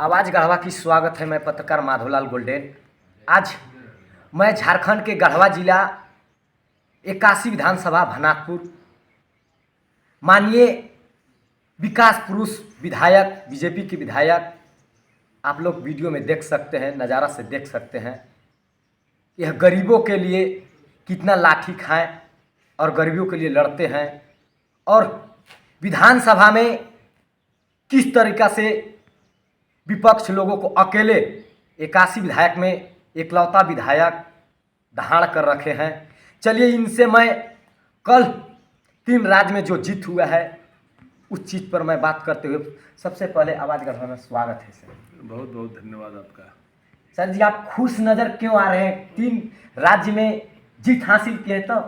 आवाज़ गढ़वा की स्वागत है। मैं पत्रकार माधवलाल गोल्डेन। आज मैं झारखंड के गढ़वा जिला 81 विधानसभा भनाकपुर माननीय विकास पुरुष विधायक बीजेपी के विधायक आप लोग वीडियो में देख सकते हैं, नज़ारा से देख सकते हैं। यह गरीबों के लिए कितना लाठी खाएं और गरीबों के लिए लड़ते हैं और विधानसभा में किस तरीक़ा से विपक्ष लोगों को अकेले 81 विधायक में एकलौता विधायक दहाड़ कर रखे हैं। चलिए इनसे मैं कल 3 राज्य में जो जीत हुआ है उस चीज़ पर मैं बात करते हुए सबसे पहले आवाज़ गढ़वा में स्वागत है सर। बहुत बहुत धन्यवाद आपका। सर जी, आप खुश नज़र क्यों आ रहे हैं? 3 राज्य में जीत हासिल की है तो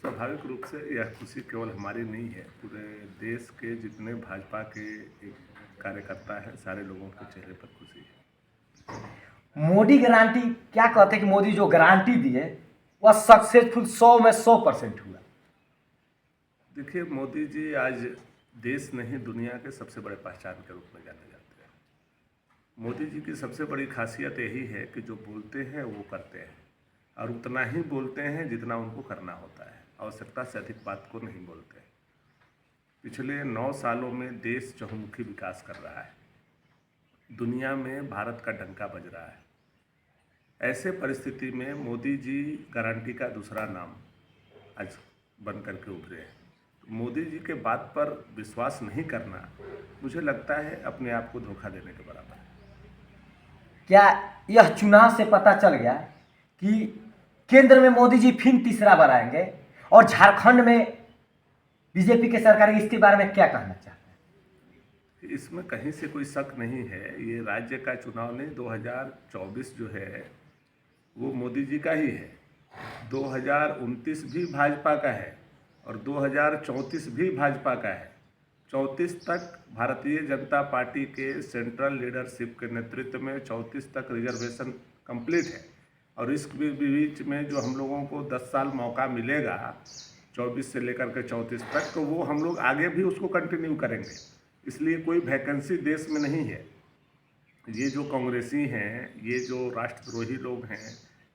स्वाभाविक रूप से यह खुशी केवल हमारी नहीं है, पूरे देश के जितने भाजपा के कार्यकर्ता हैं सारे लोगों के चेहरे पर खुशी है। मोदी गारंटी क्या कहते हैं कि मोदी जो गारंटी दी है वह सक्सेसफुल 100 में 100% हुआ। देखिए, मोदी जी आज देश नहीं दुनिया के सबसे बड़े पहचान के रूप में जाने जाते हैं। मोदी जी की सबसे बड़ी खासियत यही है कि जो बोलते हैं वो करते हैं और उतना ही बोलते हैं जितना उनको करना होता है, आवश्यकता से अधिक बात को नहीं बोलते हैं। पिछले 9 सालों में देश चहुमुखी विकास कर रहा है, दुनिया में भारत का डंका बज रहा है। ऐसे परिस्थिति में मोदी जी गारंटी का दूसरा नाम आज बन करके उभरे हैं। मोदी जी के बात पर विश्वास नहीं करना मुझे लगता है अपने आप को धोखा देने के बराबर है। क्या यह चुनाव से पता चल गया कि केंद्र में मोदी जी फिर तीसरा बार आएंगे और झारखंड में बीजेपी के सरकार इसके बारे में क्या कहना चाहते हैं? इसमें कहीं से कोई शक नहीं है। ये राज्य का चुनाव नहीं, 2024 जो है वो मोदी जी का ही है। 2029 भी भाजपा का है और 2034 भी भाजपा का है। 34 तक भारतीय जनता पार्टी के सेंट्रल लीडरशिप के नेतृत्व में 34 तक रिजर्वेशन कंप्लीट है और इस बीच में जो हम लोगों को 10 साल मौका मिलेगा 24 से लेकर के 34 तक, तो वो हम लोग आगे भी उसको कंटिन्यू करेंगे। इसलिए कोई वैकेंसी देश में नहीं है। ये जो कांग्रेसी हैं, ये जो राष्ट्रद्रोही लोग हैं,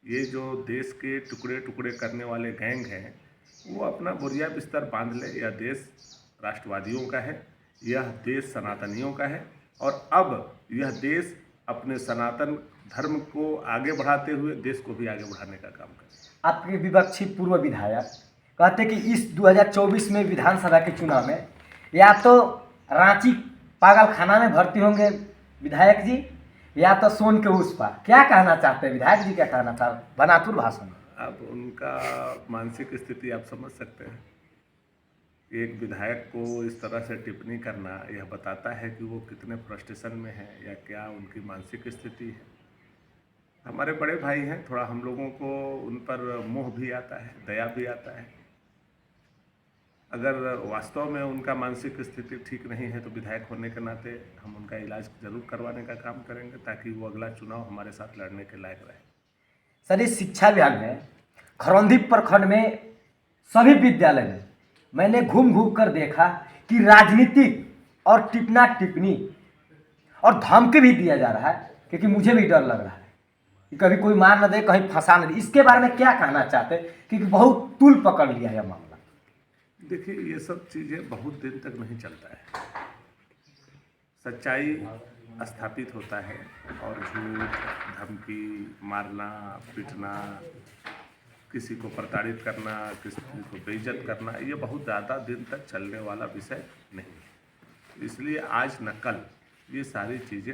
ये जो देश के टुकड़े टुकड़े करने वाले गैंग हैं, वो अपना बोरिया बिस्तर बांध ले। यह देश राष्ट्रवादियों का है, यह देश सनातनियों का है और अब यह देश अपने सनातन धर्म को आगे बढ़ाते हुए देश को भी आगे बढ़ाने का काम करे। आपके विपक्षी पूर्व विधायक कहते कि इस 2024 में विधानसभा के चुनाव में या तो रांची पागल खाना में भर्ती होंगे विधायक जी या तो सोन के उस पार। क्या कहना चाहते हैं विधायक जी? क्या कहना था भनाकपुर भाषण में? अब उनका मानसिक स्थिति आप समझ सकते हैं। एक विधायक को इस तरह से टिप्पणी करना यह बताता है कि वो कितने फ्रस्ट्रेशन में है या क्या उनकी मानसिक स्थिति है। हमारे बड़े भाई हैं, थोड़ा हम लोगों को उन पर मोह भी आता है, दया भी आता है। अगर वास्तव में उनका मानसिक स्थिति ठीक नहीं है तो विधायक होने के नाते हम उनका इलाज जरूर करवाने का काम करेंगे ताकि वो अगला चुनाव हमारे साथ लड़ने के लायक रहे। सर, इस शिक्षा विभाग में खरौंधी प्रखंड में सभी विद्यालय में मैंने घूम घूम कर देखा कि राजनीतिक और टिप्पणी टिप्पणी और धमकी भी दिया जा रहा है, क्योंकि मुझे भी डर लग रहा है कि कभी कोई मार न दे, कहीं फंसा न दे। इसके बारे में क्या कहना चाहते हैं? क्योंकि बहुत तूल पकड़ लिया है मामला। देखिए, ये सब चीज़ें बहुत दिन तक नहीं चलता है। सच्चाई स्थापित होता है और झूठ, धमकी, मारना, पीटना, किसी को प्रताड़ित करना, किसी को बेइज्जत करना, ये बहुत ज़्यादा दिन तक चलने वाला विषय नहीं है। इसलिए आज न कल ये सारी चीज़ें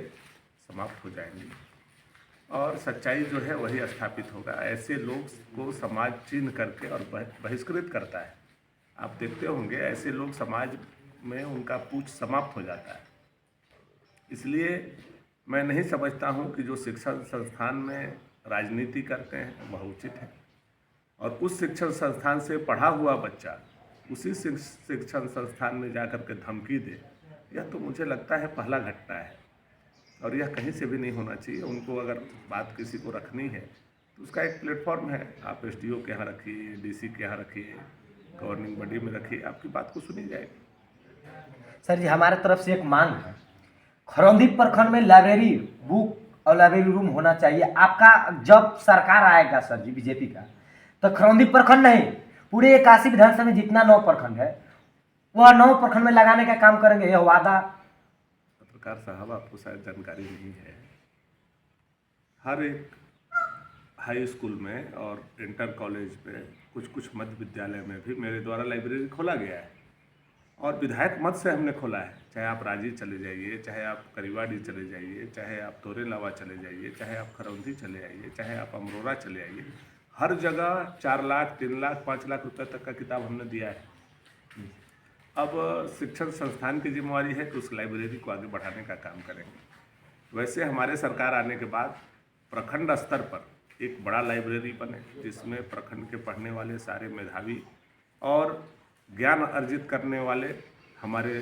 समाप्त हो जाएंगी और सच्चाई जो है वही स्थापित होगा। ऐसे लोग को समाज चिन्ह करके और बहिष्कृत करता है। आप देखते होंगे ऐसे लोग समाज में उनका पूछ समाप्त हो जाता है। इसलिए मैं नहीं समझता हूं कि जो शिक्षण संस्थान में राजनीति करते हैं वह उचित है और उस शिक्षण संस्थान से पढ़ा हुआ बच्चा उसी शिक्षण संस्थान में जाकर के धमकी दे, यह तो मुझे लगता है पहला घटना है और यह कहीं से भी नहीं होना चाहिए। उनको अगर बात किसी को रखनी है तो उसका एक प्लेटफॉर्म है, आप एसडीओ के यहाँ रखिए, डीसी के यहाँ रखिए, गवर्निंग बॉडी में रखिए, आपकी बात को सुनी जाएगी। सर जी, हमारे तरफ से एक मांग है, खरौंधी प्रखंड में लाइब्रेरी बुक और लाइब्रेरी रूम होना चाहिए। आपका जब सरकार आएगा सर जी बीजेपी का, तो खरौंधी प्रखंड नहीं, पूरे 81 विधानसभा में जितना 9 प्रखंड है वह 9 प्रखंड में लगाने का काम करेंगे। यह वादा। पत्रकार साहब, आपको शायद जानकारी नहीं है, हर एक हाई स्कूल में और इंटर कॉलेज में, कुछ मध्य विद्यालय में भी मेरे द्वारा लाइब्रेरी खोला गया है और विधायक मत से हमने खोला है। चाहे आप राजी चले जाइए, चाहे आप करीवाड़ी चले जाइए, चाहे आप तोरेलावा चले जाइए, चाहे आप खरौंधी चले आइए, चाहे आप अमरोरा चले आइए, हर जगह 4 लाख, 3 लाख, 5 लाख रुपए तक का किताब हमने दिया है। अब शिक्षण संस्थान की जिम्मेवारी है कि उस लाइब्रेरी को आगे बढ़ाने का काम करेंगे। वैसे हमारे सरकार आने के बाद प्रखंड स्तर पर एक बड़ा लाइब्रेरी बने, जिसमें प्रखंड के पढ़ने वाले सारे मेधावी और ज्ञान अर्जित करने वाले हमारे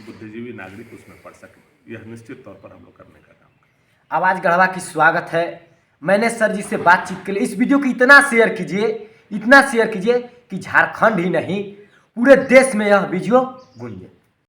बुद्धिजीवी नागरिक उसमें पढ़ सकें। यह निश्चित तौर पर हम लोग करने का काम करें। आवाज़ गढ़वा की स्वागत है। मैंने सर जी से बातचीत के लिए इस वीडियो को इतना शेयर कीजिए कि झारखंड ही नहीं पूरे देश में यह वीडियो गूंजे।